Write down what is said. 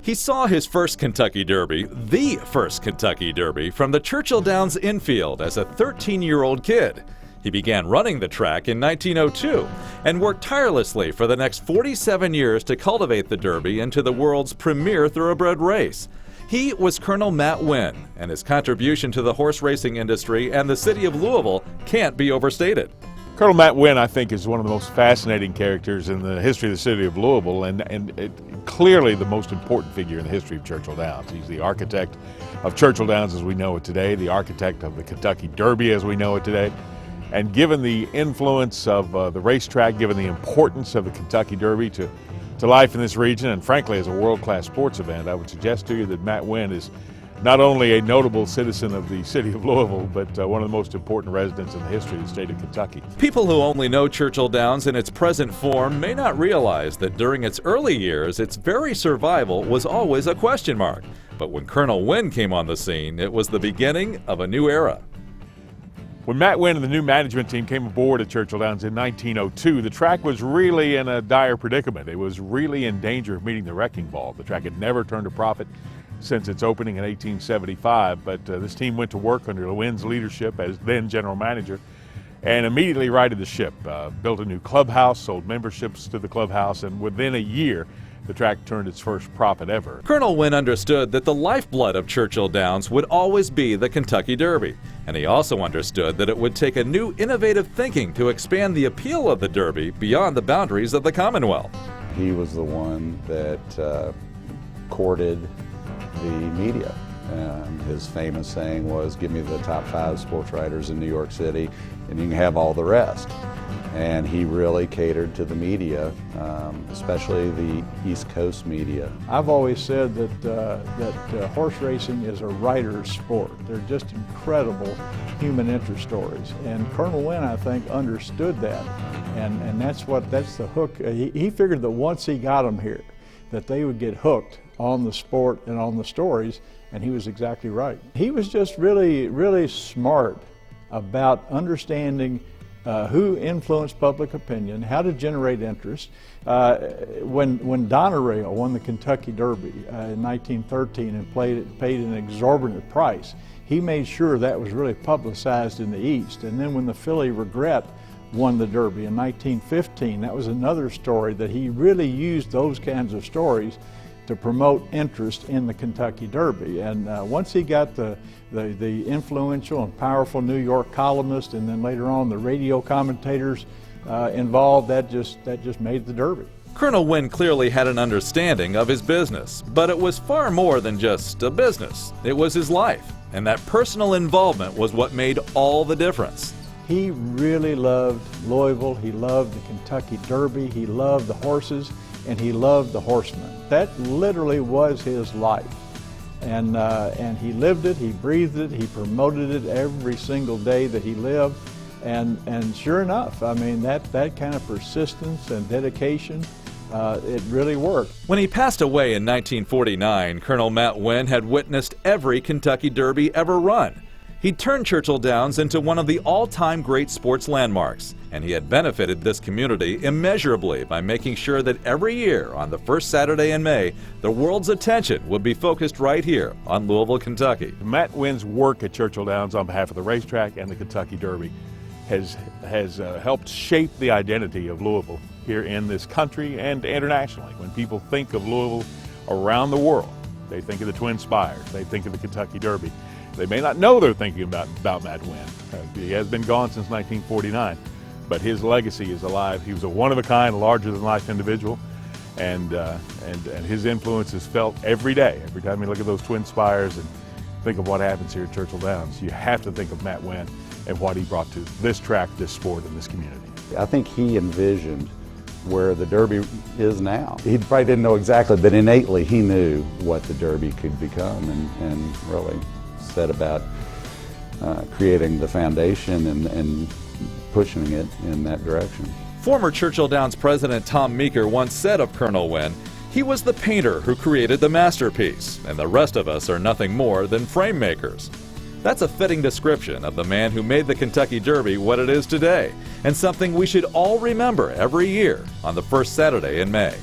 He saw his first Kentucky Derby, the first Kentucky Derby, from the Churchill Downs infield as a 13-year-old kid. He began running the track in 1902 and worked tirelessly for the next 47 years to cultivate the Derby into the world's premier thoroughbred race. He was Colonel Matt Winn, and his contribution to the horse racing industry and the city of Louisville can't be overstated. Colonel Matt Winn, I think, is one of the most fascinating characters in the history of the city of Louisville, and clearly the most important figure in the history of Churchill Downs. He's the architect of Churchill Downs as we know it today, the architect of the Kentucky Derby as we know it today. And given the influence of the racetrack, given the importance of the Kentucky Derby to life in this region, and frankly as a world-class sports event, I would suggest to you that Matt Winn is not only a notable citizen of the city of Louisville, but one of the most important residents in the history of the state of Kentucky. People who only know Churchill Downs in its present form may not realize that during its early years, its very survival was always a question mark. But when Colonel Winn came on the scene, it was the beginning of a new era. When Matt Winn and the new management team came aboard at Churchill Downs in 1902, the track was really in a dire predicament. It was really in danger of meeting the wrecking ball. The track had never turned a profit since its opening in 1875, but this team went to work under Winn's leadership as then general manager and immediately righted the ship, built a new clubhouse, sold memberships to the clubhouse, and within a year, the track turned its first profit ever. Colonel Winn understood that the lifeblood of Churchill Downs would always be the Kentucky Derby, and he also understood that it would take a new innovative thinking to expand the appeal of the Derby beyond the boundaries of the Commonwealth. He was the one that courted the media. His famous saying was, give me the top 5 sports writers in New York City and you can have all the rest. And he really catered to the media, especially the East Coast media. I've always said that horse racing is a writer's sport. They're just incredible human interest stories. And Colonel Winn, I think, understood that. And that's the hook. He figured that once he got them here, that they would get hooked on the sport and on the stories, and he was exactly right. He was just really, really smart about understanding who influenced public opinion, how to generate interest. When Donna Rail won the Kentucky Derby in 1913 and paid an exorbitant price, he made sure that was really publicized in the East. And then when the filly Regret won the Derby in 1915, that was another story that he really used those kinds of stories to promote interest in the Kentucky Derby. And once he got the influential and powerful New York columnists and then later on the radio commentators involved, that just made the Derby. Colonel Winn clearly had an understanding of his business, but it was far more than just a business. It was his life, and that personal involvement was what made all the difference. He really loved Louisville, he loved the Kentucky Derby, he loved the horses, and he loved the horsemen. That literally was his life. And he lived it, he breathed it, he promoted it every single day that he lived. And sure enough, I mean, that kind of persistence and dedication, it really worked. When he passed away in 1949, Colonel Matt Winn had witnessed every Kentucky Derby ever run. He turned Churchill Downs into one of the all-time great sports landmarks, and he had benefited this community immeasurably by making sure that every year on the first Saturday in May, the world's attention would be focused right here on Louisville, Kentucky. Matt Winn's work at Churchill Downs on behalf of the racetrack and the Kentucky Derby has helped shape the identity of Louisville here in this country and internationally. When people think of Louisville around the world, they think of the Twin Spires, they think of the Kentucky Derby. They may not know they're thinking about Matt Winn. He has been gone since 1949, but his legacy is alive. He was a one-of-a-kind, larger-than-life individual, and his influence is felt every day. Every time you look at those Twin Spires and think of what happens here at Churchill Downs, you have to think of Matt Winn and what he brought to this track, this sport, and this community. I think he envisioned where the Derby is now. He probably didn't know exactly, but innately he knew what the Derby could become, and really set about creating the foundation and pushing it in that direction. Former Churchill Downs president Tom Meeker once said of Colonel Winn, he was the painter who created the masterpiece, and the rest of us are nothing more than frame makers. That's a fitting description of the man who made the Kentucky Derby what it is today, and something we should all remember every year on the first Saturday in May.